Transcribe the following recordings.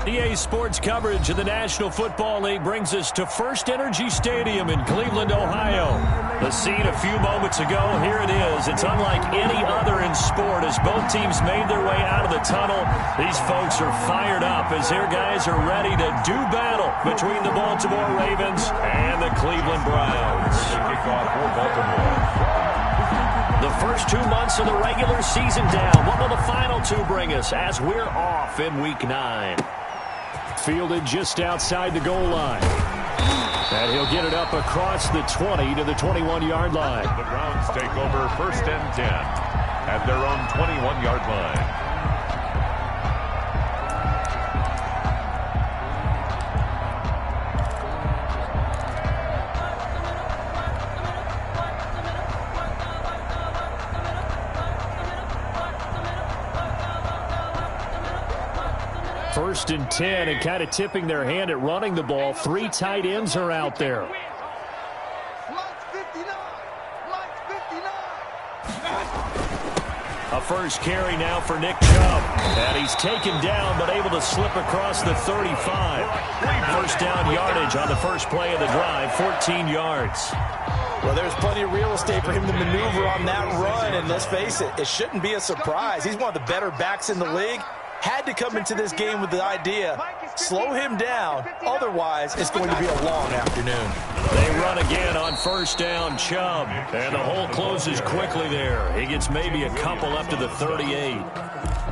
EA Sports coverage of the National Football League brings us to First Energy Stadium in Cleveland, Ohio. The scene a few moments ago, here it is. It's unlike any other in sport as both teams made their way out of the tunnel. These folks are fired up as their guys are ready to do battle between the Baltimore Ravens and the Cleveland Browns. Kickoff for Baltimore. The first 2 months of the regular season down. What will the final two bring us as we're off in Week 9? Fielded just outside the goal line. And he'll get it up across the 20 to the 21-yard line. The Browns take over 1st and 10 at their own 21-yard line. First and 10, and kind of tipping their hand at running the ball. 3 tight ends are out there. A first carry now for Nick Chubb. And he's taken down, but able to slip across the 35. First down yardage on the first play of the drive, 14 yards. Well, there's plenty of real estate for him to maneuver on that run, and let's face it, it shouldn't be a surprise. He's one of the better backs in the league. Had to come into this game with the idea, slow him down, otherwise it's going to be a long afternoon. They run again on first down, Chubb, and the hole closes quickly there. He gets maybe a couple up to the 38.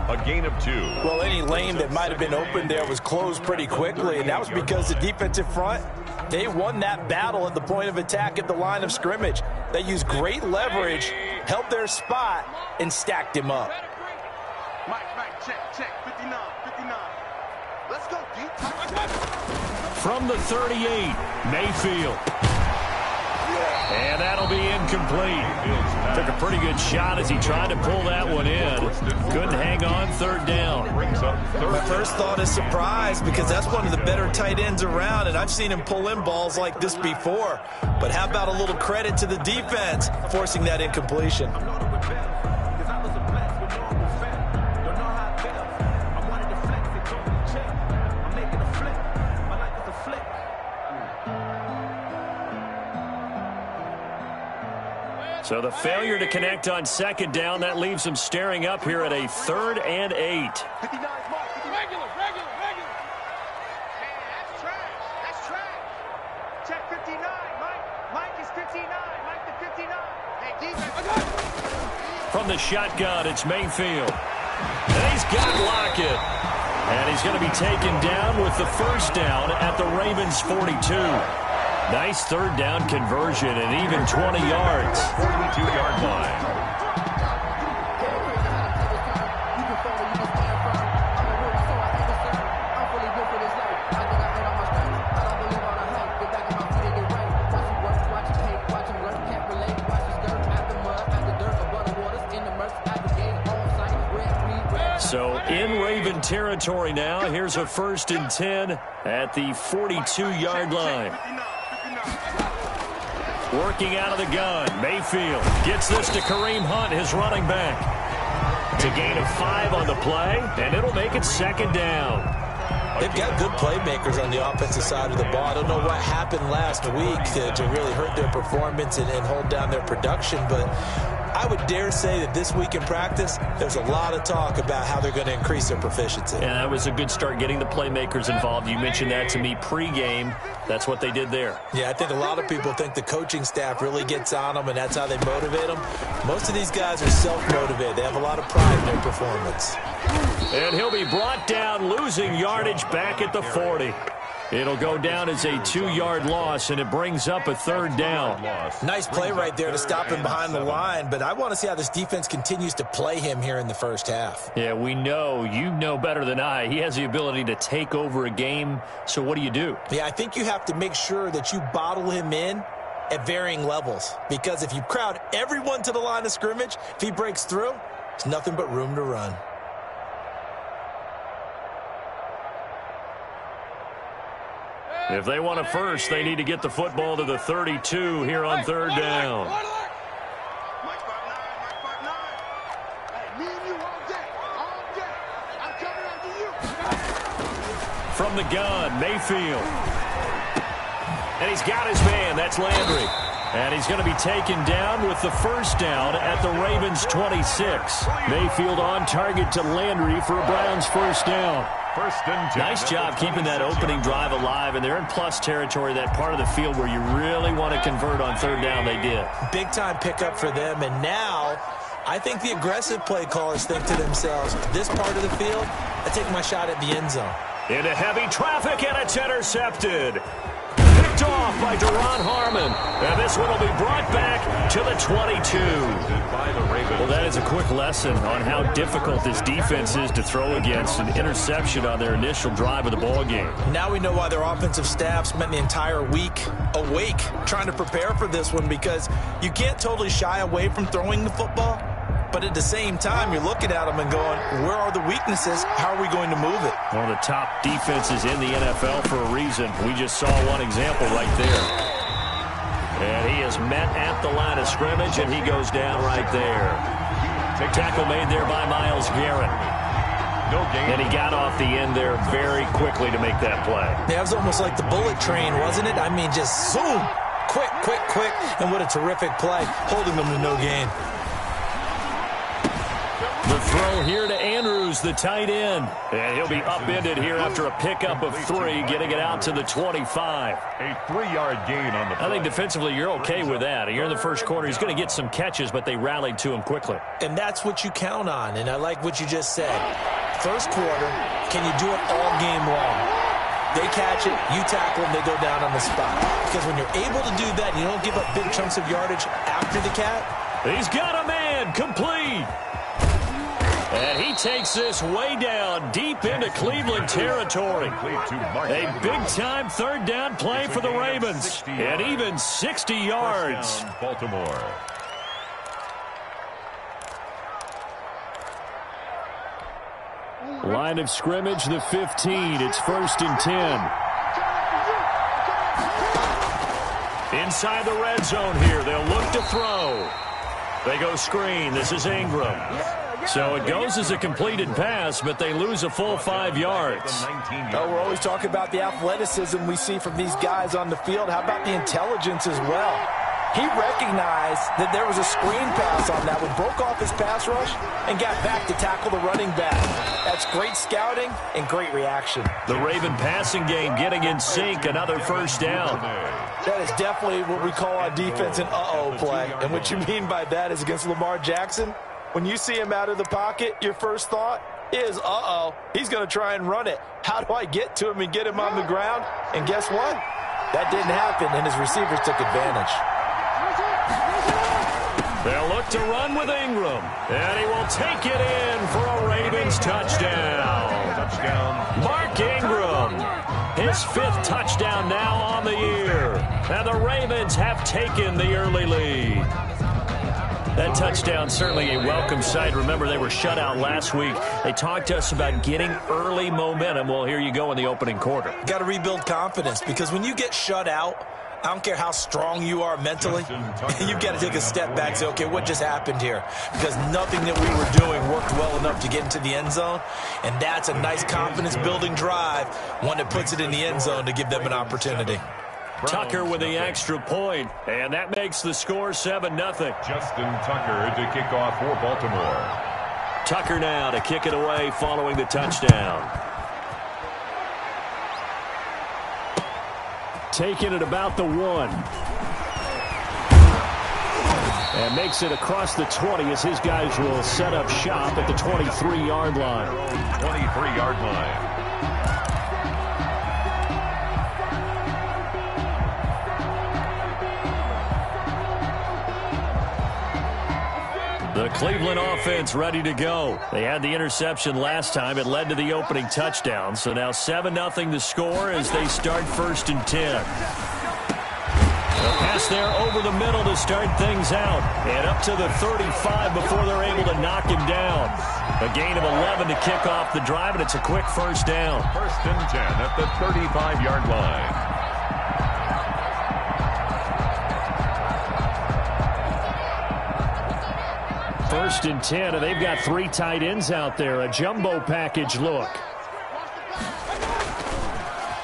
A gain of 2. Well, any lane that might have been open there was closed pretty quickly, and that was because the defensive front, they won that battle at the point of attack at the line of scrimmage. They used great leverage, held their spot, and stacked him up. Mike, check, 59. Let's go, D. From the 38, Mayfield. And that'll be incomplete. Took a pretty good shot as he tried to pull that one in. Couldn't hang on, 3rd down. My first thought is surprise because that's one of the better tight ends around, and I've seen him pull in balls like this before. But how about a little credit to the defense forcing that incompletion? So the failure to connect on 2nd down, that leaves them staring up here at a 3rd and 8. Regular. That's trash. Check 59, Mike is 59. Mike the 59. Hey, defense. From the shotgun, it's Mayfield. And he's got Lockett. And he's going to be taken down with the first down at the Ravens' 42. Nice 3rd down conversion and even 20 yards. 42-yard line. So in Raven territory now, here's a 1st and 10 at the 42-yard line. Working out of the gun, Mayfield gets this to Kareem Hunt, his running back. It's a gain of 5 on the play, and it'll make it 2nd down. They've got good playmakers on the offensive side of the ball. I don't know what happened last week to really hurt their performance and hold down their production, but I would dare say that this week in practice, there's a lot of talk about how they're going to increase their proficiency. And that was a good start getting the playmakers involved. You mentioned that to me pregame. That's what they did there. Yeah, I think a lot of people think the coaching staff really gets on them, and that's how they motivate them. Most of these guys are self-motivated. They have a lot of pride in their performance. And he'll be brought down, losing yardage back at the 40. It'll go down as a 2-yard loss, and it brings up a 3rd down. Nice play right there to stop him behind the line, but I want to see how this defense continues to play him here in the first half. Yeah, we know. You know better than I. He has the ability to take over a game, so what do? Yeah, I think you have to make sure that you bottle him in at varying levels, because if you crowd everyone to the line of scrimmage, if he breaks through, there's nothing but room to run. If they want a first, they need to get the football to the 32 here on 3rd down. Mike 5'9". Hey, me and you all day. I'm coming after you. From the gun, Mayfield. And he's got his man. That's Landry. And he's going to be taken down with the first down at the Ravens' 26. Mayfield on target to Landry for a Browns first down. First and 10. Nice job keeping that opening drive alive, and they're in plus territory, that part of the field where you really want to convert on third down. They did. Big-time pickup for them, and now I think the aggressive play callers think to themselves, this part of the field, I take my shot at the end zone. Into heavy traffic, and it's intercepted. Picked off by Deron Harmon. And this one will be brought back to the 22. Well, that is a quick lesson on how difficult this defense is to throw against. An interception on their initial drive of the ball game. Now we know why their offensive staff spent the entire week awake trying to prepare for this one, because you can't totally shy away from throwing the football. But at the same time, you're looking at them and going, where are the weaknesses? How are we going to move it? One of the top defenses in the NFL for a reason. We just saw one example right there. And he is met at the line of scrimmage, and he goes down right there. Tackle made there by Myles Garrett. No gain. And he got off the end there very quickly to make that play. Yeah, it was almost like the bullet train, wasn't it? I mean, just zoom. Quick, quick, quick. And what a terrific play, holding them to no gain. The throw here to Andrews, the tight end. And he'll be upended here after a pickup of 3, getting it out to the 25. A 3-yard gain on the play. I think defensively you're okay with that. You're in the first quarter. He's going to get some catches, but they rallied to him quickly. And that's what you count on, and I like what you just said. First quarter, can you do it all game long? They catch it, you tackle them, they go down on the spot. Because when you're able to do that, you don't give up big chunks of yardage after the catch. He's got a man, complete. And he takes this way down, deep into Cleveland territory. A big-time third down play for the Ravens. And even 60 yards. Baltimore. Line of scrimmage, the 15. It's first and 10. Inside the red zone here. They'll look to throw. They go screen. This is Ingram. So it goes as a completed pass, but they lose a full 5 yards. Oh, we're always talking about the athleticism we see from these guys on the field. How about the intelligence as well? He recognized that there was a screen pass on that one, broke off his pass rush, and got back to tackle the running back. That's great scouting and great reaction. The Raven passing game getting in sync, another first down. That is definitely what we call on defense an uh-oh play. And what you mean by that is against Lamar Jackson, when you see him out of the pocket, your first thought is, uh-oh, he's going to try and run it. How do I get to him and get him on the ground? And guess what? That didn't happen, and his receivers took advantage. They'll look to run with Ingram, and he will take it in for a Ravens touchdown. Mark Ingram, his 5th touchdown now on the year. And the Ravens have taken the early lead. That touchdown certainly a welcome sight. Remember, they were shut out last week. They talked to us about getting early momentum. Well, here you go in the opening quarter. Got to rebuild confidence, because when you get shut out, I don't care how strong you are mentally, you've got to take a step back and say, okay, what just happened here? Because nothing that we were doing worked well enough to get into the end zone, and that's a nice confidence-building drive, one that puts it in the end zone to give them an opportunity. Tucker with the extra point, and that makes the score 7-0. Justin Tucker to kick off for Baltimore. Tucker now to kick it away following the touchdown. Taking it about the 1. And makes it across the 20 as his guys will set up shop at the 23-yard line. 23-yard line. The Cleveland offense ready to go. They had the interception last time. It led to the opening touchdown. So now 7-0 the score as they start first and 10. A pass there over the middle to start things out. And up to the 35 before they're able to knock him down. A gain of 11 to kick off the drive, and it's a quick first down. First and 10 at the 35-yard line. First and 10, and they've got 3 tight ends out there. A jumbo package look.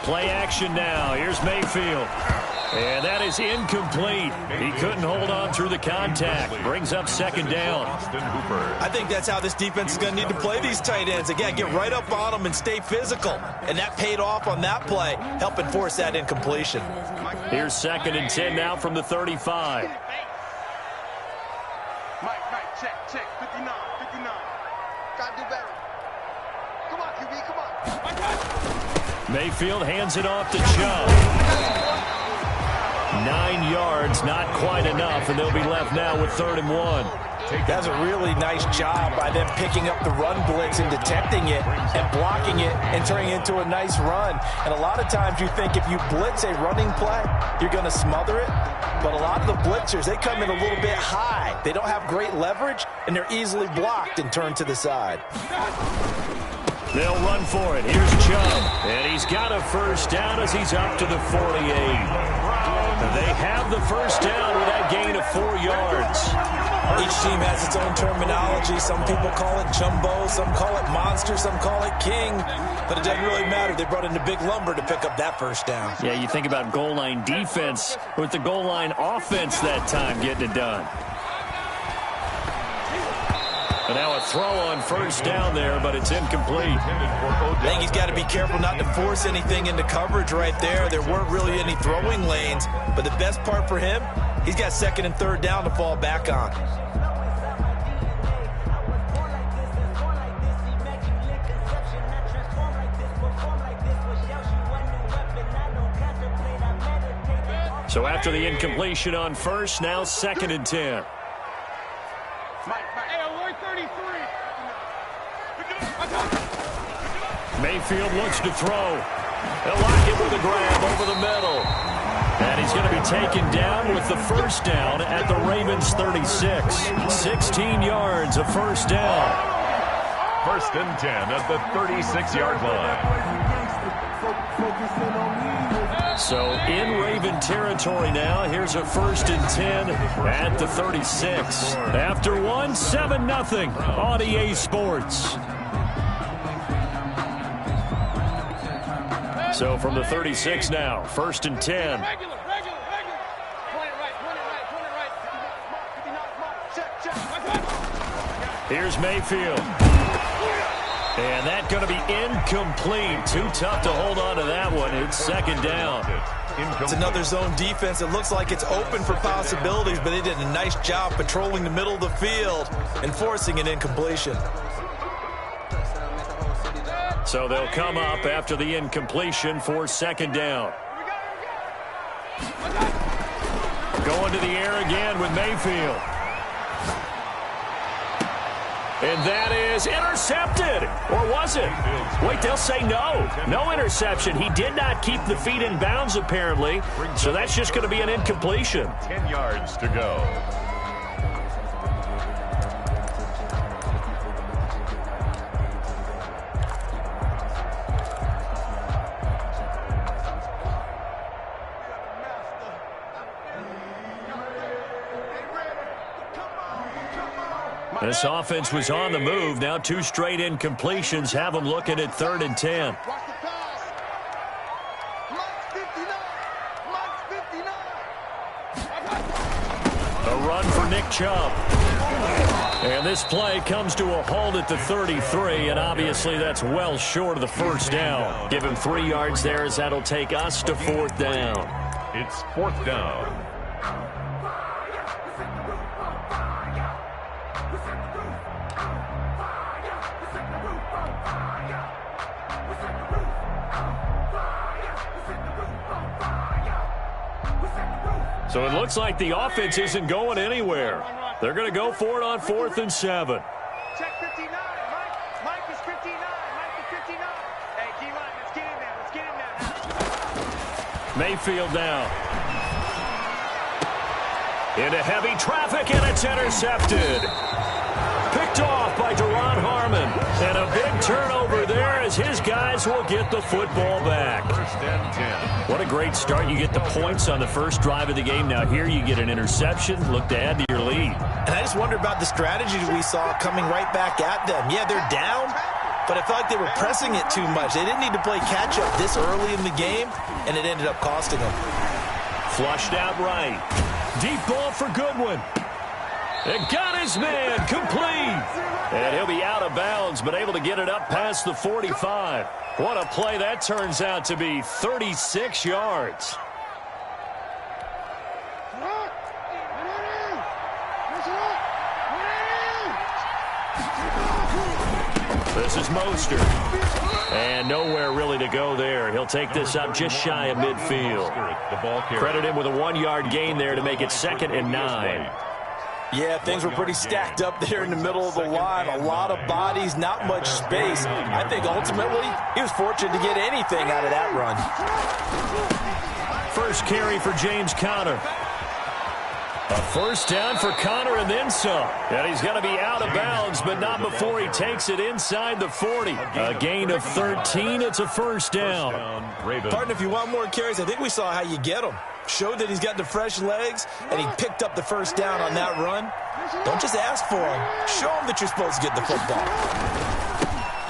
Play action now. Here's Mayfield. And that is incomplete. He couldn't hold on through the contact. Brings up second down. I think that's how this defense is going to need to play these tight ends. Again, get right up on them and stay physical. And that paid off on that play, helping force that incompletion. Here's 2nd and 10 now from the 35. Mike, check, 59. Gotta do better. Come on, QB, come on. Mayfield hands it off to Chubb. 9 yards, not quite enough, and they'll be left now with 3rd and 1. That's a really nice job by them picking up the run blitz and detecting it and blocking it and turning it into a nice run. And a lot of times you think if you blitz a running play, you're going to smother it. But a lot of the blitzers, they come in a little bit high. They don't have great leverage, and they're easily blocked and turned to the side. They'll run for it. Here's Chubb. And he's got a first down as he's up to the 48. They have the first down with that gain of 4 yards. Each team has its own terminology. Some people call it jumbo, some call it monster, some call it king. But it doesn't really matter. They brought in the big lumber to pick up that first down. Yeah, you think about goal line defense with the goal line offense that time getting it done. And now a throw on first down there, but it's incomplete. I think he's got to be careful not to force anything into coverage right there. There weren't really any throwing lanes, but the best part for him, he's got 2nd and 3rd down to fall back on. So after the incompletion on first, now 2nd and 10. Mayfield looks to throw. They'll lock it with a grab over the middle. And he's going to be taken down with the first down at the Ravens 36. 16 yards of first down. 1st and 10 at the 36-yard line. So in Raven territory now. Here's a 1st and 10 at the 36. After one, 7-0 on EA Sports. So from the 36 now, 1st and 10. Here's Mayfield. And that's going to be incomplete. Too tough to hold on to that one. It's 2nd down. It's another zone defense. It looks like it's open for possibilities, but they did a nice job patrolling the middle of the field and forcing an incompletion. So they'll come up after the incompletion for 2nd down. Going to the air again with Mayfield. And that is intercepted. Or was it? Wait, they'll say no. No interception. He did not keep the feet in bounds, apparently. So that's just going to be an incompletion. 10 yards to go. This offense was on the move. Now 2 straight incompletions have them looking at 3rd and 10. A run for Nick Chubb. And this play comes to a halt at the 33, and obviously that's well short of the first down. Give him 3 yards there as that'll take us to 4th down. It's 4th down. So it looks like the offense isn't going anywhere. They're going to go for it on 4th and 7. Check 59. Mike is 59. Mike is 59. Hey, D-line, let's get in there. Let's get in there. Mayfield now. Into heavy traffic, and it's intercepted. Picked off by Duron Harmon. And a big turnover there as his guys will get the football back. 1st and 10. What a great start. You get the points on the first drive of the game. Now here you get an interception. Look to add to your lead. And I just wonder about the strategy we saw coming right back at them. Yeah, they're down, but I felt like they were pressing it too much. They didn't need to play catch-up this early in the game, and it ended up costing them. Flushed out right. Deep ball for Goodwin. It got his man complete. And he'll be out of bounds, but able to get it up past the 45. What a play that turns out to be, 36 yards. This is Mostert. And nowhere really to go there. He'll take this up just shy of midfield. Credit him with a 1-yard gain there to make it 2nd and 9. Yeah, things were pretty stacked up there in the middle of the line. A lot of bodies, not much space. I think ultimately he was fortunate to get anything out of that run. First carry for James Conner. A first down for Conner and then some. And he's going to be out of bounds, but not before he takes it inside the 40. A gain of 13. It's a first down. Partner, if you want more carries, I think we saw how you get them. Showed that he's got the fresh legs, and he picked up the first down on that run. Don't just ask for him. Show him that you're supposed to get the football.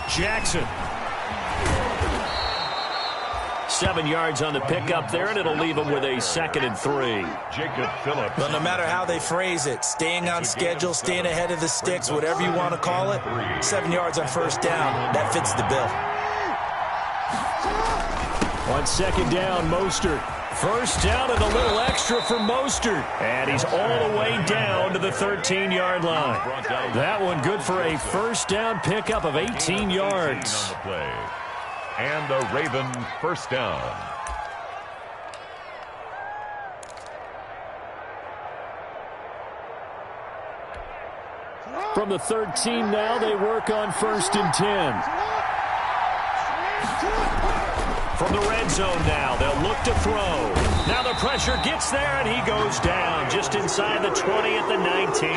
Jackson. 7 yards on the pickup there, and it'll leave him with a 2nd and 3. Jacob Phillips. But no matter how they phrase it, staying on schedule, staying ahead of the sticks, whatever you want to call it, 7 yards on first down, that fits the bill. On 2nd down, Mostert. First down and a little extra for Mostert. And he's all the way down to the 13-yard line. That one good for a first down pickup of 18 yards. And a Raven first down. From the 13 now, they work on 1st and 10. From the red zone now, they'll look to throw. Now the pressure gets there, and he goes down just inside the 20 at the 19.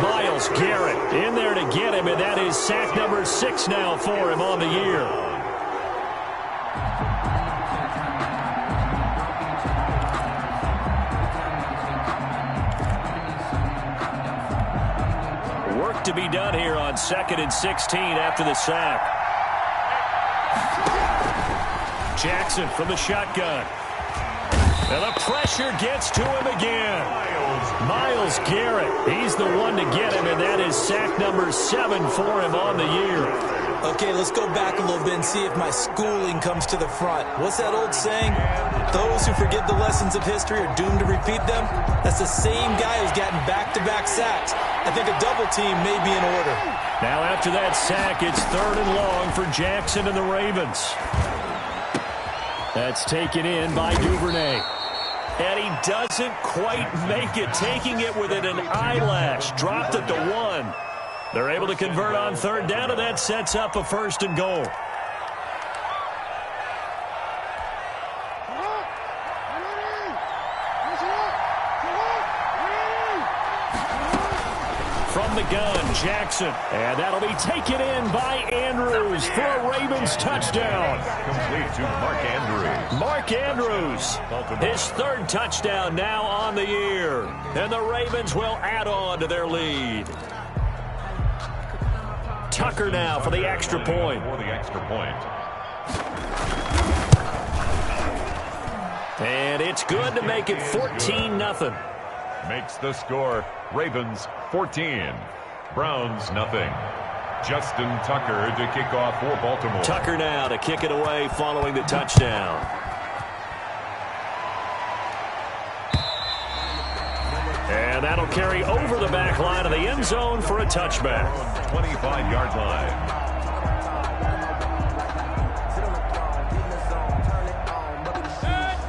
Myles Garrett in there to get him, and that is sack number 6 now for him on the year. Work to be done here on 2nd and 16 after the sack. Jackson from the shotgun. And the pressure gets to him again. Myles Garrett, he's the one to get him, and that is sack number 7 for him on the year. Okay, let's go back a little bit and see if my schooling comes to the front. What's that old saying? Those who forget the lessons of history are doomed to repeat them. That's the same guy who's gotten back-to-back sacks. I think a double team may be in order. Now after that sack, it's 3rd and long for Jackson and the Ravens. That's taken in by Duvernay. And he doesn't quite make it, taking it within an eyelash. Dropped it to 1. They're able to convert on 3rd down, and that sets up a 1st and goal. From the gun, Jackson. And that'll be taken in by Andrews for a Ravens touchdown. Complete to Mark Andrews. Mark Andrews, his 3rd touchdown now on the year. And the Ravens will add on to their lead. Tucker now for the extra point. For the extra point. And it's good to make it 14-0. Makes the score Ravens 14. Browns nothing. Justin Tucker to kick off for Baltimore. Tucker now to kick it away following the touchdown. And that'll carry over the back line of the end zone for a touchback. 25-yard line.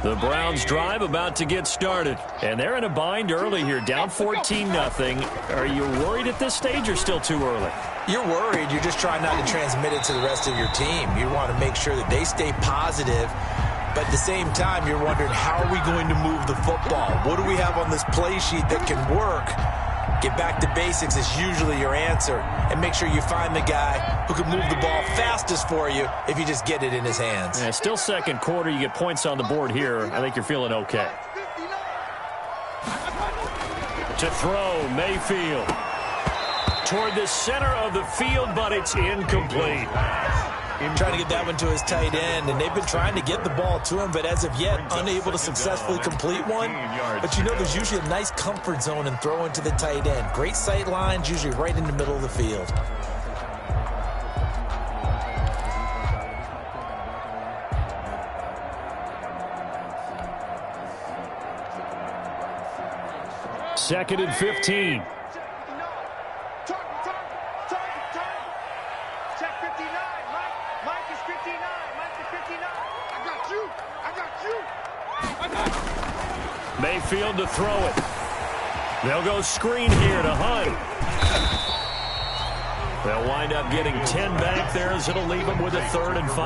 The Browns drive about to get started. And they're in a bind early here, down 14-0. Are you worried at this stage or still too early? You're worried. You're just trying not to transmit it to the rest of your team. You want to make sure that they stay positive. But at the same time, you're wondering, how are we going to move the football? What do we have on this play sheet that can work? Get back to basics is usually your answer. And make sure you find the guy who can move the ball fastest for you if you just get it in his hands. Yeah, still 2nd quarter. You get points on the board here. I think you're feeling okay. To throw, Mayfield. toward the center of the field, but it's incomplete. Trying to get that one to his tight end, and they've been trying to get the ball to him, but as of yet, unable to successfully complete one. But you know, there's usually a nice comfort zone in throwing to the tight end. Great sight lines, usually right in the middle of the field. Second and 15. Check 59. Mike is 59. Mike is 59. I got you. I got you. Mayfield to throw it. They'll go screen here to Hunt. They'll wind up getting 10 back there as it'll leave them with a 3rd and 5.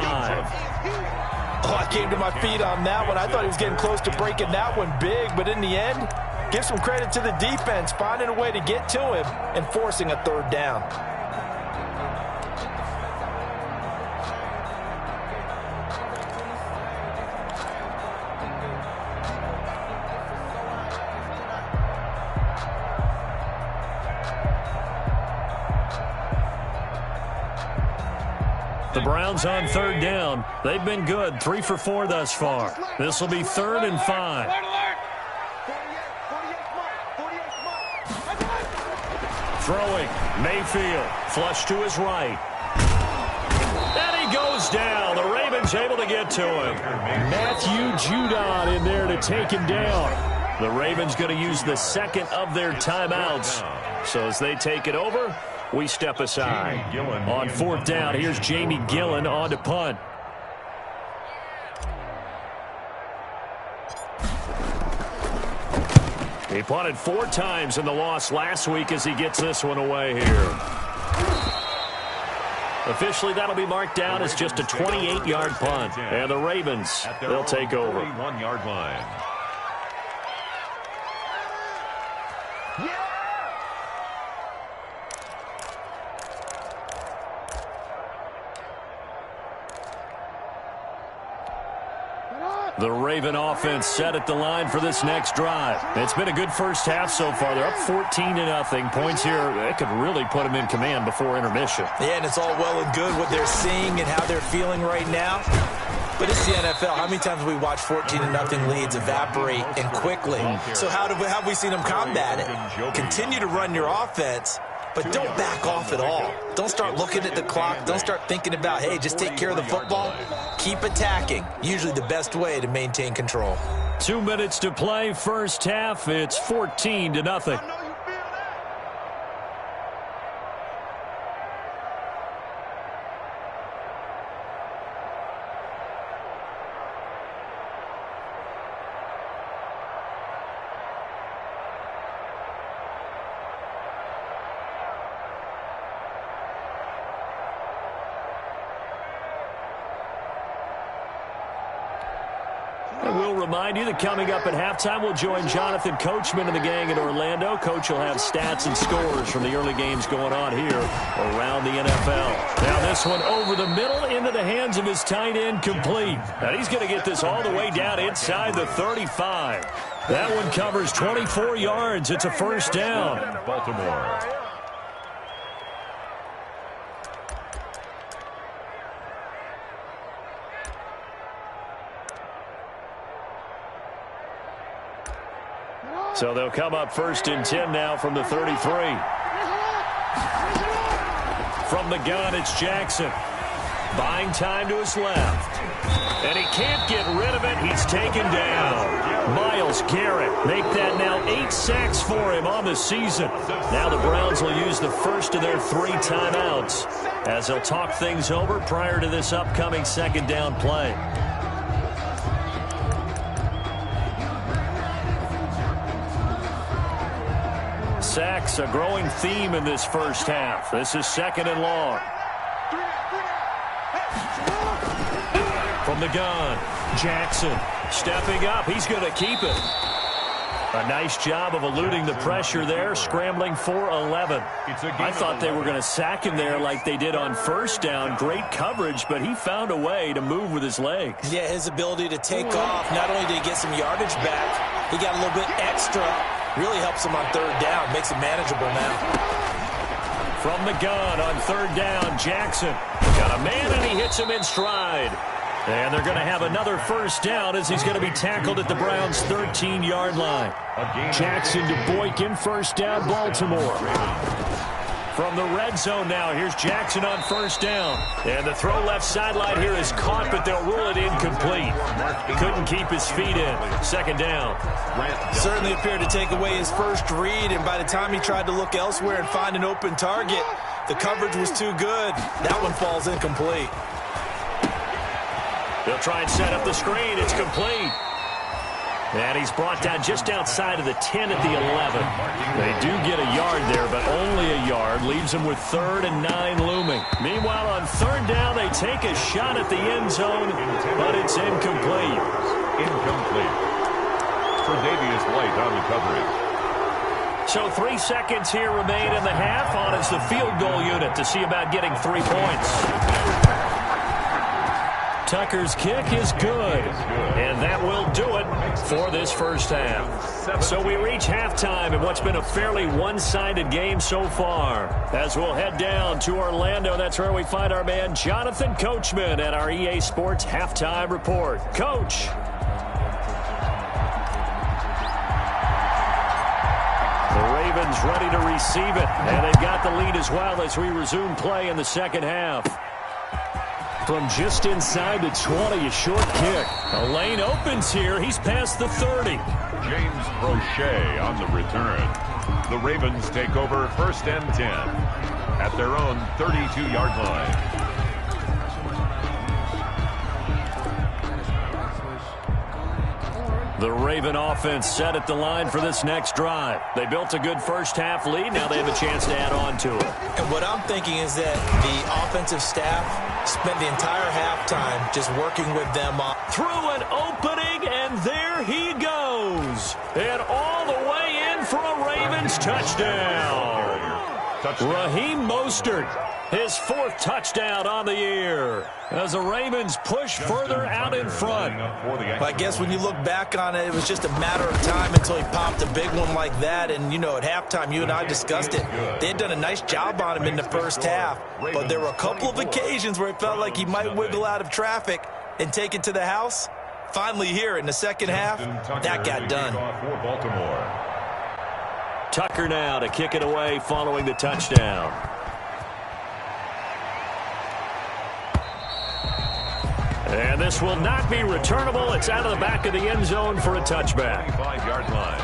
Oh, I came to my feet on that one. I thought he was getting close to breaking that one big, but in the end, give some credit to the defense, finding a way to get to him and forcing a 3rd down. The Browns on 3rd down. They've been good, 3 for 4 thus far. This will be 3rd and 5. Throwing, Mayfield, flush to his right. And he goes down. The Ravens able to get to him. Matthew Judon in there to take him down. The Ravens going to use the second of their timeouts. So as they take it over, we step aside. On 4th down, here's Jamie Gillen on to punt. He punted 4 times in the loss last week as he gets this one away here. Officially, that'll be marked down as just a 28-yard punt. And the Ravens, they'll take over. 1-yard line. The Raven offense set at the line for this next drive. It's been a good first half so far. They're up 14-0. Points here, they could really put them in command before intermission. Yeah, and it's all well and good what they're seeing and how they're feeling right now. But it's the NFL. How many times have we watched 14-0 leads evaporate and quickly? So how have we seen them combat it? Continue to run your offense, but don't back off at all. Don't start looking at the clock. Don't start thinking about, hey, just take care of the football. Keep attacking. Usually the best way to maintain control. 2 minutes to play, first half. It's 14-0. We'll remind you that coming up at halftime, we'll join Jonathan Coachman and the gang in Orlando. Coach will have stats and scores from the early games going on here around the NFL. Now this one over the middle into the hands of his tight end, complete. And he's going to get this all the way down inside the 35. That one covers 24 yards. It's a first down. Baltimore. So they'll come up 1st and 10 now from the 33. From the gun, it's Jackson. Buying time to his left. And he can't get rid of it. He's taken down. Myles Garrett make that now 8 sacks for him on the season. Now the Browns will use the first of their 3 timeouts as they'll talk things over prior to this upcoming 2nd down play. Sacks, a growing theme in this first half. This is 2nd and long. From the gun, Jackson stepping up. He's going to keep it. A nice job of eluding the pressure there, scrambling for 11. I thought they were going to sack him there like they did on 1st down. Great coverage, but he found a way to move with his legs. Yeah, his ability to take off, not only did he get some yardage back, he got a little bit extra. Really helps him on 3rd down. Makes it manageable now. From the gun on third down, Jackson. Got a man, and he hits him in stride. And they're going to have another first down as he's going to be tackled at the Browns' 13-yard line. Jackson to Boykin, first down, Baltimore. From the red zone now, here's Jackson on first down. And the throw left sideline here is caught, but they'll rule it incomplete. Couldn't keep his feet in. Second down. Certainly appeared to take away his first read, and by the time he tried to look elsewhere and find an open target, the coverage was too good. That one falls incomplete. They'll try and set up the screen. It's complete. And he's brought down just outside of the 10 at the 11. They do get a yard there, but only a yard. Leaves them with 3rd and 9 looming. Meanwhile, on third down, they take a shot at the end zone, but it's incomplete. Incomplete. Tre'Davious White on the coverage. So 3 seconds here remain in the half. On is the field goal unit to see about getting 3 points. Tucker's kick is good, and that will do it for this first half. So we reach halftime in what's been a fairly one-sided game so far. As we'll head down to Orlando, that's where we find our man Jonathan Coachman at our EA Sports Halftime Report. Coach. The Ravens ready to receive it, and they've got the lead as well as we resume play in the second half. From just inside the 20, a short kick. A lane opens here. He's past the 30. James Prochet on the return. The Ravens take over 1st and 10 at their own 32-yard line. The Raven offense set at the line for this next drive. They built a good first-half lead. Now they have a chance to add on to it. And what I'm thinking is that the offensive staff spent the entire halftime just working with them on. Through an opening, and there he goes. And all the way in for a Ravens touchdown. Raheem Mostert, his 4th touchdown on the year, as the Ravens push further out in front. Well, I guess when you look back on it, it was just a matter of time until he popped a big one like that. And, you know, at halftime, you and I discussed it. They had done a nice job on him in the first half, but there were a couple of occasions where it felt like he might wiggle out of traffic and take it to the house. Finally here in the second half, that got done. Tucker now to kick it away following the touchdown. And this will not be returnable. It's out of the back of the end zone for a touchback. 5-yard line.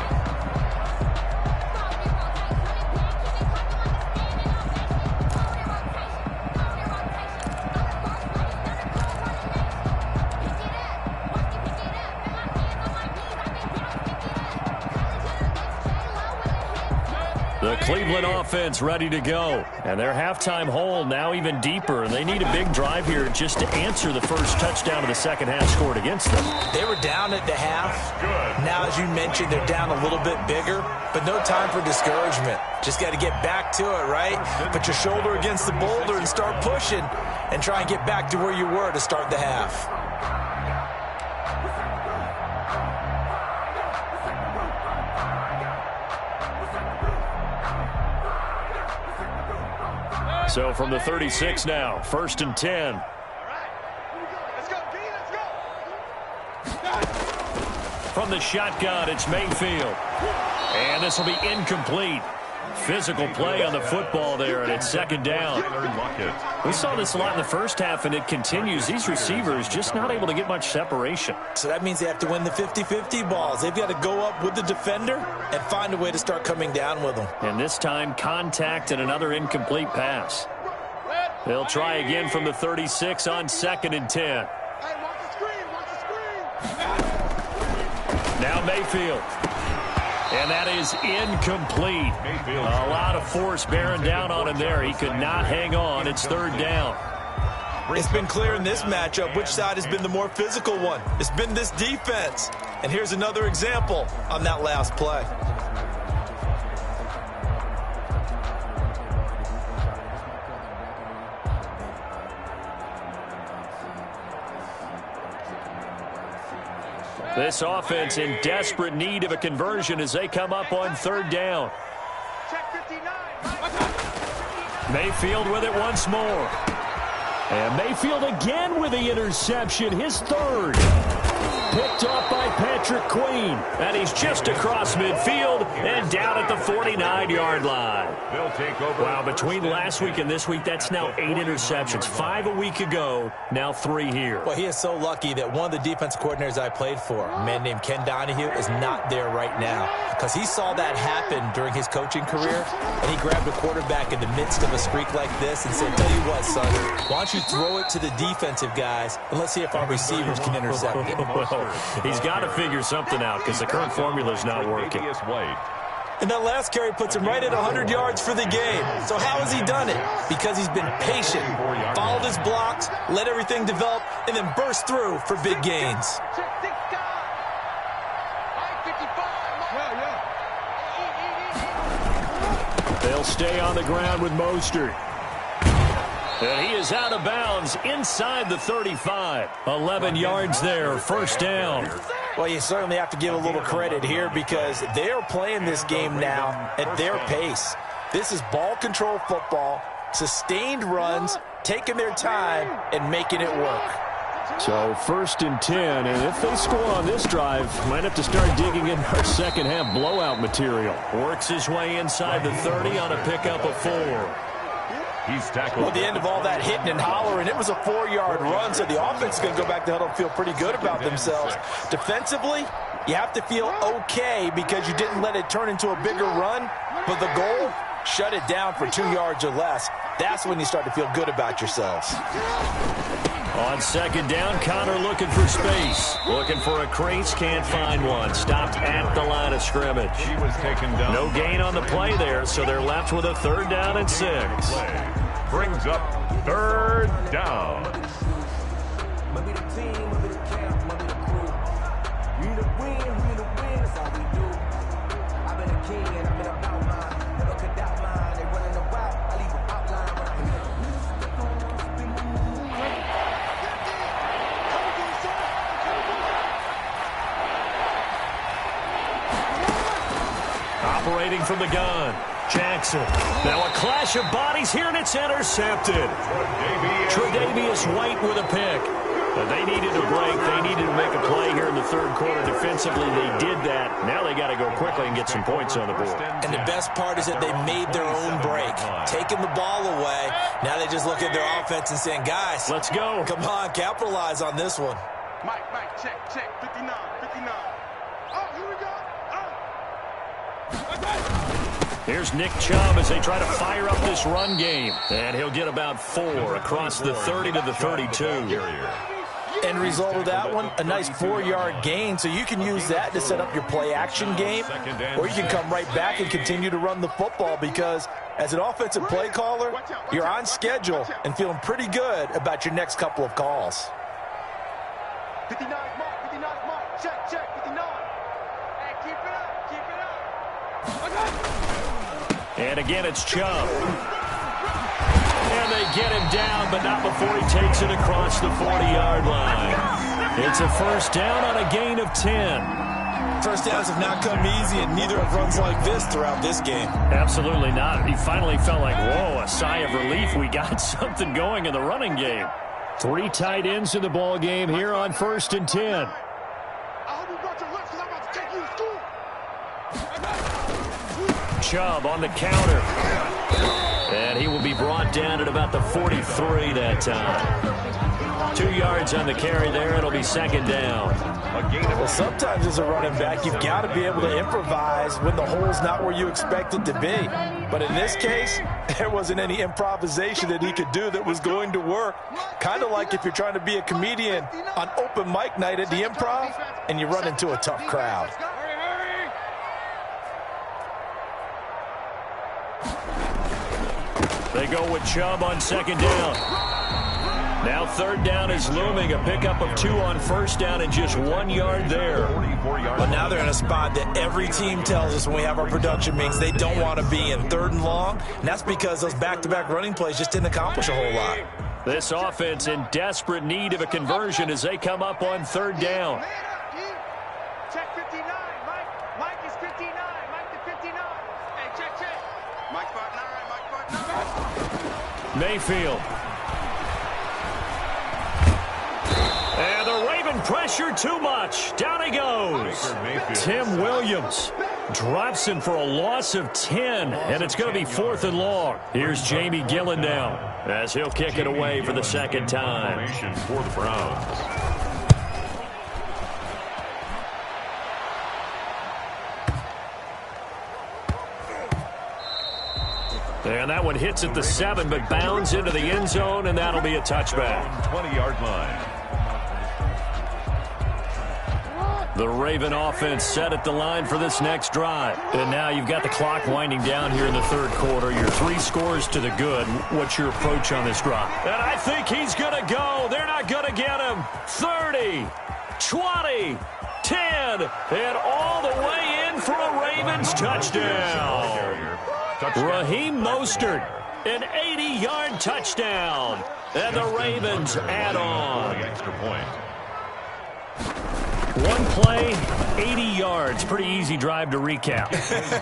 The Cleveland offense ready to go. And their halftime hole now even deeper. And they need a big drive here just to answer the first touchdown of the second half scored against them. They were down at the half. Now, as you mentioned, they're down a little bit bigger. But no time for discouragement. Just got to get back to it, right? Put your shoulder against the boulder and start pushing. And try and get back to where you were to start the half. So from the 36 now, 1st and 10. All right. Let's go, D. Let's go. From the shotgun, it's Mayfield. And this will be incomplete. Physical play on the football there, and it's second down. We saw this a lot in the first half, and it continues. These receivers just not able to get much separation. So that means they have to win the 50-50 balls. They've got to go up with the defender and find a way to start coming down with them. And this time, contact and another incomplete pass. They'll try again from the 36 on 2nd and 10. Hey, watch the screen. Watch the screen. Now Mayfield. And that is incomplete. A lot of force bearing down on him there. He could not hang on. It's 3rd down. It's been clear in this matchup which side has been the more physical one. It's been this defense. And here's another example on that last play. This offense in desperate need of a conversion as they come up on 3rd down. Check 59. Mayfield with it once more. And Mayfield again with the interception, his third. Picked off by Patrick Queen. And he's just across midfield and down at the 49-yard line. They'll take over. Wow, between last week and this week, that's now 8 interceptions. 5 a week ago, now 3 here. Well, he is so lucky that one of the defense coordinators I played for, a man named Ken Donahue, is not there right now. Because he saw that happen during his coaching career, and he grabbed a quarterback in the midst of a streak like this and said, tell you what, son, why don't you throw it to the defensive guys, and let's see if our receivers can intercept it. Well, he's got to figure something out because the current formula is not working. And that last carry puts him right at 100 yards for the game. So how has he done it? Because he's been patient, followed his blocks, let everything develop, and then burst through for big gains. They'll stay on the ground with Mostert. And he is out of bounds inside the 35. 11 yards there, first down. Well, you certainly have to give a little credit here because they are playing this game now at their pace. This is ball control football, sustained runs, taking their time, and making it work. So first and 10, and if they score on this drive, might have to start digging in our second half blowout material. Works his way inside the 30 on a pickup of 4. He's tackled. Well, at the end of all that hitting and hollering, it was a 4-yard run, so the offense is going to go back to huddle and feel pretty good about themselves. Defensively, you have to feel okay because you didn't let it turn into a bigger run, but the goal, shut it down for 2 yards or less. That's when you start to feel good about yourselves. On second down, Connor looking for space. Looking for a crease, can't find one. Stopped at the line of scrimmage. He was taken down. No gain on the play there, so they're left with a 3rd down and 6. Brings up 3rd down. Operating from the gun, Jackson. Now a clash of bodies here, and it's intercepted. Tre'Davious White with a pick. They needed a break. They needed to make a play here in the 3rd quarter. Defensively, they did that. Now they got to go quickly and get some points on the board. And the best part is that they made their own break, taking the ball away. Now they just look at their offense and saying, guys, let's go. Come on, capitalize on this one. Mike, check, 59. Oh, here we go. Here's Nick Chubb as they try to fire up this run game. And he'll get about 4 across the 30 to the 32. End result of that one, a nice 4-yard gain, so you can use that to set up your play-action game, or you can come right back and continue to run the football because as an offensive play caller, you're on schedule and feeling pretty good about your next couple of calls. 59 mark, check, 59. Hey, keep it up. And again, it's Chubb. And they get him down, but not before he takes it across the 40-yard line. It's a first down on a gain of 10. First downs have not come easy, and neither have runs like this throughout this game. Absolutely not. He finally felt like, whoa, a sigh of relief. We got something going in the running game. 3 tight ends in the ball game here on first and 10. I hope you brought your lunch because I'm about to take you to school. Chubb on the counter. And he will be brought down at about the 43 that time. 2 yards on the carry there. It'll be second down. Well, sometimes as a running back, you've got to be able to improvise when the hole's not where you expect it to be. But in this case, there wasn't any improvisation that he could do that was going to work. Kind of like if you're trying to be a comedian on open mic night at the Improv and you run into a tough crowd. They go with Chubb on second down. Now 3rd down is looming. A pickup of 2 on first down and just 1 yard there. Well, now they're in a spot that every team tells us when we have our production meetings they don't want to be in, 3rd and long. And that's because those back-to-back running plays just didn't accomplish a whole lot. This offense in desperate need of a conversion as they come up on 3rd down. Check 59. Mike is 59. Mike to 59. Hey, check. Mike 59. Mayfield. And the Raven pressure too much. Down he goes. Tim Williams drops him for a loss of 10, and it's going to be 4th and long. Here's Jamie Gillen now as he'll kick it away for the second time. For the Browns. And that one hits at the 7, but bounds into the end zone, and that'll be a touchback. 20-yard line. The Raven offense set at the line for this next drive. And now you've got the clock winding down here in the third quarter. You're 3 scores to the good. What's your approach on this drive? And I think he's going to go. They're not going to get him. 30, 20, 10, and all the way in for a Ravens touchdown. Raheem Mostert, an 80-yard touchdown. And the Ravens add on. Extra point. One play, 80 yards. Pretty easy drive to recap.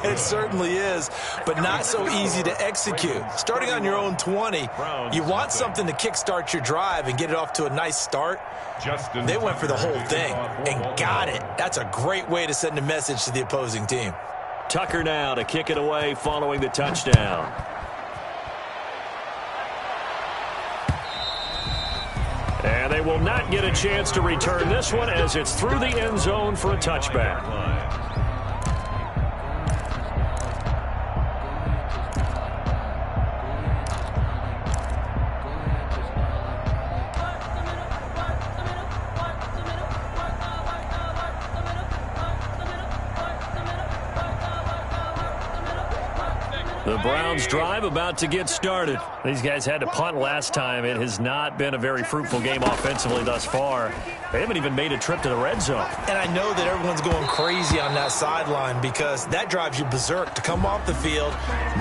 It certainly is, but not so easy to execute. Starting on your own 20, you want something to kickstart your drive and get it off to a nice start. They went for the whole thing and got it. That's a great way to send a message to the opposing team. Tucker now to kick it away following the touchdown. And they will not get a chance to return this one as it's through the end zone for a touchback. The Browns drive about to get started. These guys had to punt last time. It has not been a very fruitful game offensively thus far. They haven't even made a trip to the red zone. And I know that everyone's going crazy on that sideline because that drives you berserk to come off the field,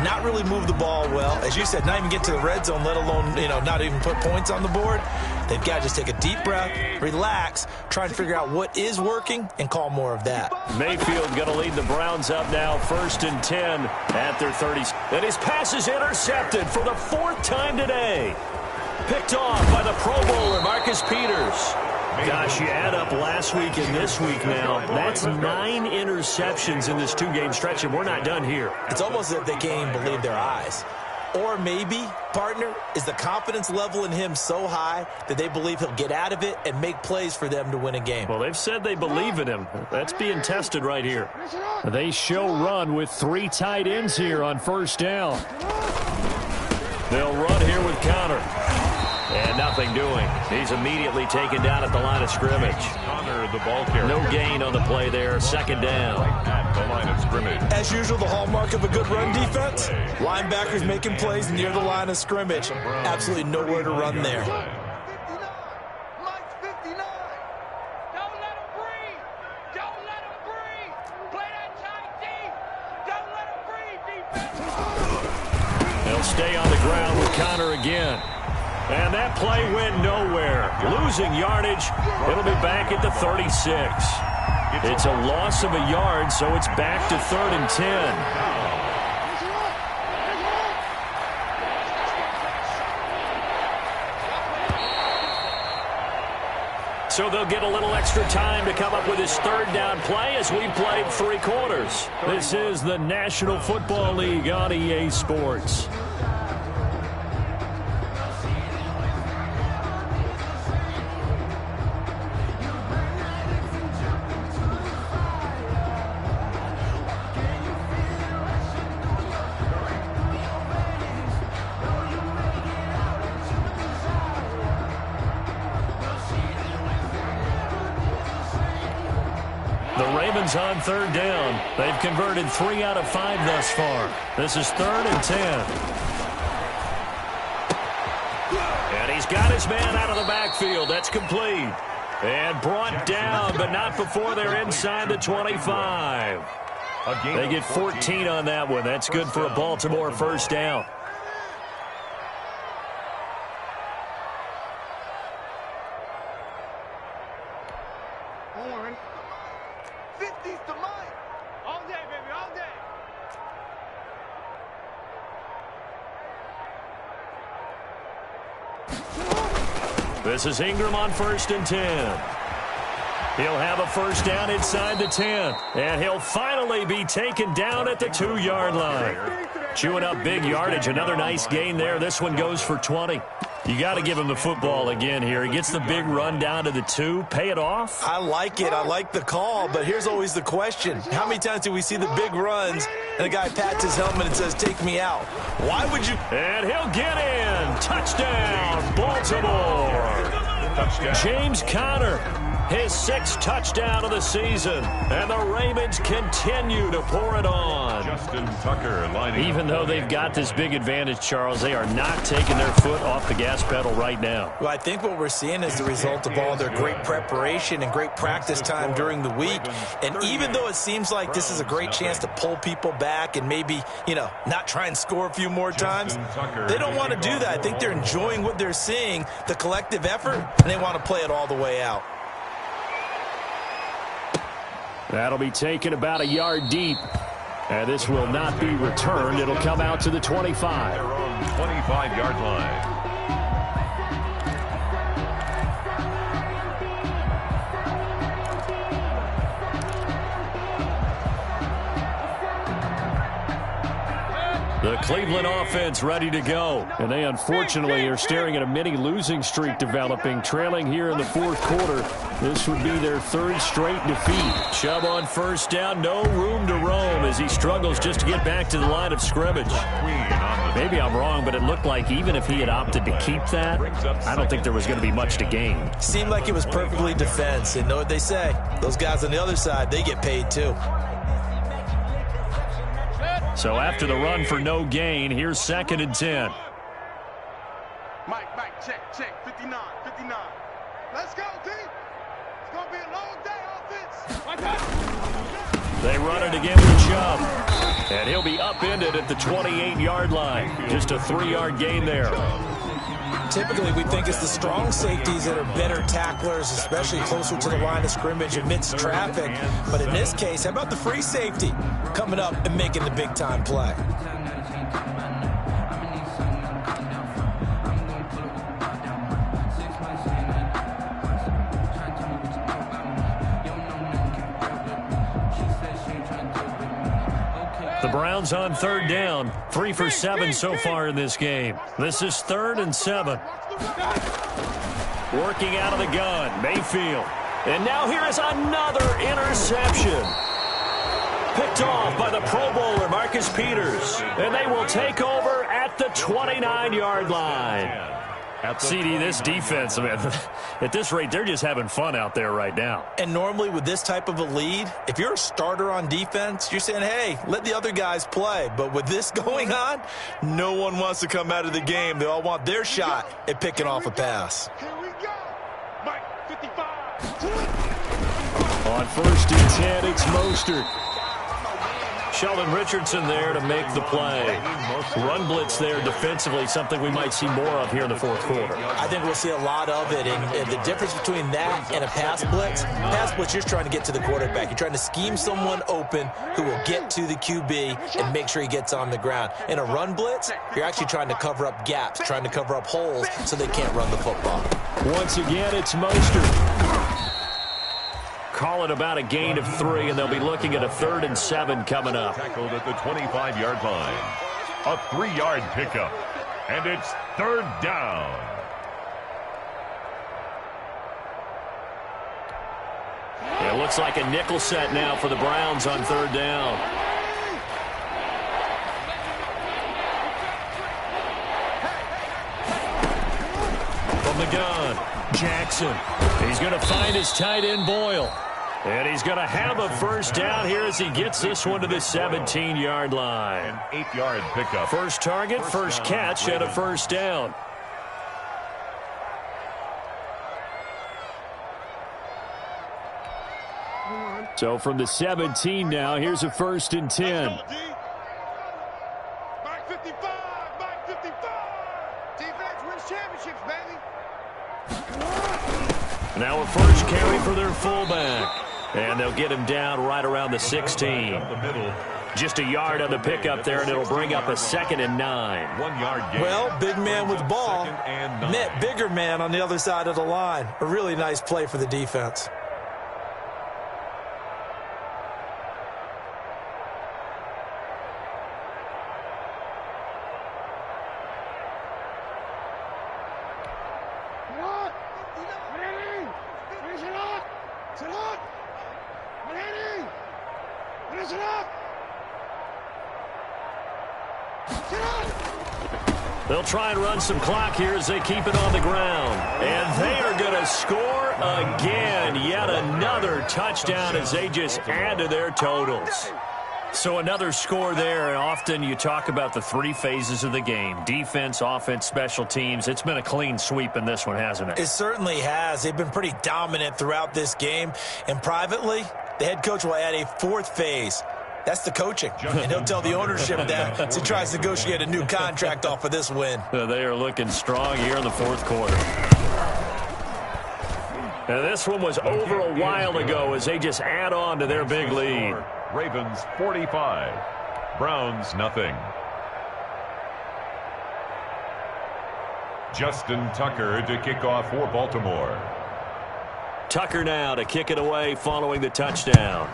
not really move the ball well. As you said, not even get to the red zone, let alone, not even put points on the board. They've got to just take a deep breath, relax, try and figure out what is working, and call more of that. Mayfield going to lead the Browns up now, 1st and 10 at their 30. And his pass is intercepted for the 4th time today. Picked off by the Pro Bowler, Marcus Peters. Gosh, you add up last week and this week now. That's 9 interceptions in this 2-game stretch, and we're not done here. It's almost as if they can't even believe their eyes. Or maybe, partner, is the confidence level in him so high that they believe he'll get out of it and make plays for them to win a game. Well, they've said they believe in him. That's being tested right here. They show run with 3 tight ends here on 1st down. They'll run here with Connor. And nothing doing. He's immediately taken down at the line of scrimmage. Connor, the ball carrier. No gain on the play there. 2nd down. At the line of scrimmage. As usual, the hallmark of a good run defense, linebackers making plays near the line of scrimmage. Absolutely nowhere to run there. 59. Mike's 59. Don't let him breathe. Don't let him breathe. Play that tight deep. Don't let him breathe, defense. They'll stay on the ground with Connor again. And that play went nowhere. Losing yardage. It'll be back at the 36. It's a loss of a yard, so it's back to 3rd and 10. So they'll get a little extra time to come up with his 3rd down play as we played 3 quarters. This is the National Football League on EA Sports. On 3rd down. They've converted 3 out of 5 thus far. This is 3rd and 10. And he's got his man out of the backfield. That's complete. And brought down, but not before they're inside the 25. They get 14 on that one. That's good for a Baltimore 1st down. This is Ingram on 1st and 10. He'll have a first down inside the 10. And he'll finally be taken down at the 2-yard line. Chewing up big yardage. Another nice gain there. This one goes for 20. You got to give him the football again here. He gets the big run down to the 2. Pay it off. I like it. I like the call, but here's always the question. How many times do we see the big runs and a guy pats his helmet and says, take me out? Why would you? And he'll get in. Touchdown, Baltimore. Touchdown. James Conner, his 6th touchdown of the season. And the Ravens continue to pour it on. Justin Tucker lining Even though they've got this big advantage, Charles, they are not taking their foot off the gas pedal right now. Well, I think what we're seeing is the result of all their great preparation and great practice time during the week. And even though it seems like this is a great chance to pull people back and maybe, not try and score a few more times, they don't want to do that. I think they're enjoying what they're seeing, the collective effort, and they want to play it all the way out. That'll be taken about a yard deep. And this will not be returned. It'll come out to the 25. their own 25-yard line. The Cleveland offense ready to go. And they unfortunately are staring at a mini losing streak developing, trailing here in the 4th quarter. This would be their 3rd straight defeat. Chubb on first down, no room to roam as he struggles just to get back to the line of scrimmage. Maybe I'm wrong, but it looked like even if he had opted to keep that, I don't think there was going to be much to gain. Seemed like it was perfectly defense. And know what they say? Those guys on the other side, they get paid too. So after the run for no gain, here's 2nd and 10. Mike, check, 59. Let's go, D. It's going to be a long day, offense. They run it again with Chubb. And he'll be upended at the 28-yard line. Just a 3-yard gain there. Typically, we think it's the strong safeties that are better tacklers, especially closer to the line of scrimmage amidst traffic. But in this case, how about the free safety coming up and making the big-time play? The Browns on 3rd down. 3 for 7 so far in this game. This is 3rd and 7. Working out of the gun, Mayfield. And now here is another interception. Picked off by the Pro Bowler, Marcus Peters. And they will take over at the 29-yard line. CD, this defense, man, at this rate, they're just having fun out there right now. And normally with this type of a lead, if you're a starter on defense, you're saying, hey, let the other guys play. But with this going on, no one wants to come out of the game. They all want their shot at picking off a pass. Here we go. Mike, 55. On 1st and 10, it's Mostert. Sheldon Richardson there to make the play. Run blitz there defensively, something we might see more of here in the 4th quarter. I think we'll see a lot of it. And the difference between that and a pass blitz, you're trying to get to the quarterback. You're trying to scheme someone open who will get to the QB and make sure he gets on the ground. In a run blitz, you're actually trying to cover up gaps, trying to cover up holes so they can't run the football. Once again, it's Mostert. Call it about a gain of 3, and they'll be looking at a 3rd and 7 coming up. Tackled at the 25-yard line. A 3-yard pickup. And it's 3rd down. It looks like a nickel set now for the Browns on 3rd down. From the gun, Jackson. He's going to find his tight end, Boyle. And he's going to have a first down here as he gets this one to the 17-yard line. An 8-yard pickup. First target, first catch, and a first down. So from the 17 now, here's a 1st and 10. Mike 55. Defense wins championships, baby. Now a first carry for their fullback. And they'll get him down right around the 16. Up the middle. Just a yard on the pickup there, and it'll bring up a 2nd and 9. 1 yard gain. Well, big man with ball met bigger man on the other side of the line. A really nice play for the defense. They'll try and run some clock here as they keep it on the ground. And they are going to score again. Yet another touchdown as they just add to their totals. So another score there, and often you talk about the 3 phases of the game. Defense, offense, special teams. It's been a clean sweep in this one, hasn't it? It certainly has. They've been pretty dominant throughout this game. And privately, the head coach will add a 4th phase. That's the coaching. And he'll tell the ownership that as he tries to negotiate a new contract off of this win. They are looking strong here in the 4th quarter. And this one was over a while ago as they just add on to their big lead. Ravens 45, Browns nothing. Justin Tucker to kick off for Baltimore. Tucker now to kick it away following the touchdown.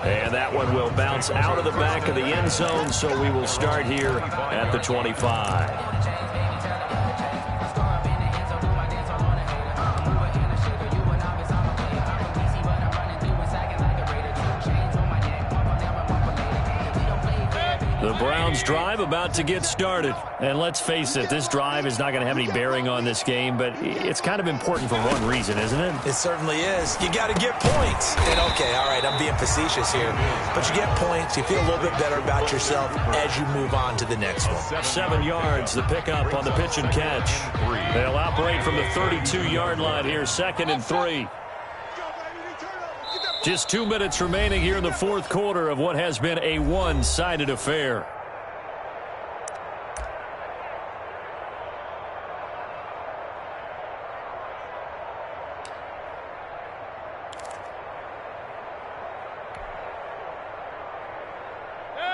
And that one will bounce out of the back of the end zone, so we will start here at the 25. The Browns drive about to get started. And let's face it, this drive is not going to have any bearing on this game, but it's kind of important for one reason, isn't it? It certainly is. You got to get points. And okay, all right, I'm being facetious here. But you get points, you feel a little bit better about yourself as you move on to the next one. 7 yards, the pickup on the pitch and catch. They'll operate from the 32-yard line here, 2nd and 3. Just 2 minutes remaining here in the 4th quarter of what has been a one-sided affair.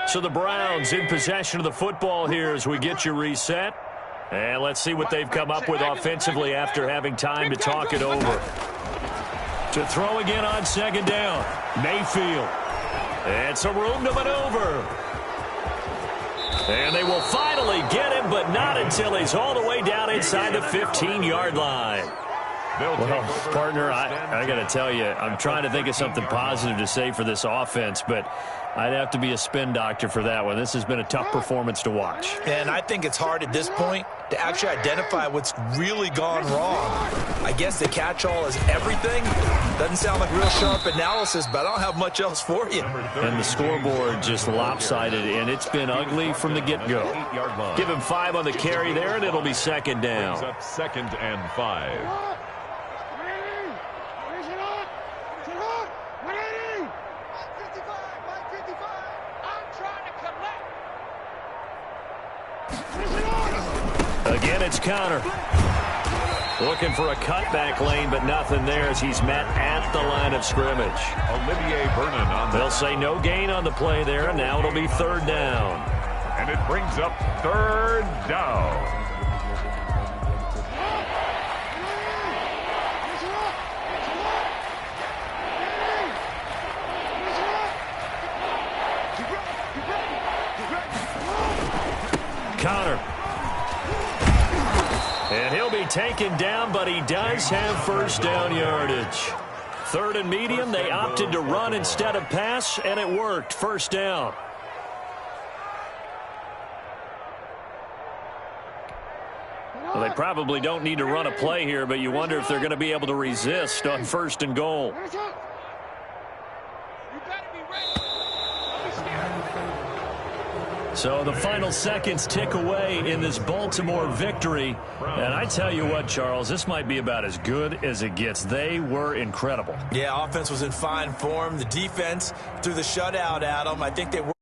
So the Browns in possession of the football here as we get you reset. And let's see what they've come up with offensively after having time to talk it over. To throw again on 2nd down. Mayfield. And some room to maneuver. And they will finally get him, but not until he's all the way down inside the 15-yard line. Well, partner, I got to tell you, I'm trying to think of something positive to say for this offense, but I'd have to be a spin doctor for that one. This has been a tough performance to watch. And I think it's hard at this point to actually identify what's really gone wrong. I guess the catch-all is everything. Doesn't sound like real sharp analysis, but I don't have much else for you. And the scoreboard just lopsided, and it's been ugly from the get-go. Give him 5 on the carry there, and it'll be 2nd down. 2nd and 5. Again, it's Connor. Looking for a cutback lane, but nothing there as he's met at the line of scrimmage. Olivier Vernon on They'll say no gain on the play there, and now it'll be 3rd down. And it brings up 3rd down. Connor. And he'll be taken down, but he does have 1st down yardage. 3rd and medium, they opted to run instead of pass, and it worked. 1st down. Well, they probably don't need to run a play here, but you wonder if they're going to be able to resist on 1st and goal. So the final seconds tick away in this Baltimore victory. And I tell you what, Charles, this might be about as good as it gets. They were incredible. Yeah, offense was in fine form. The defense threw the shutout at them. I think they were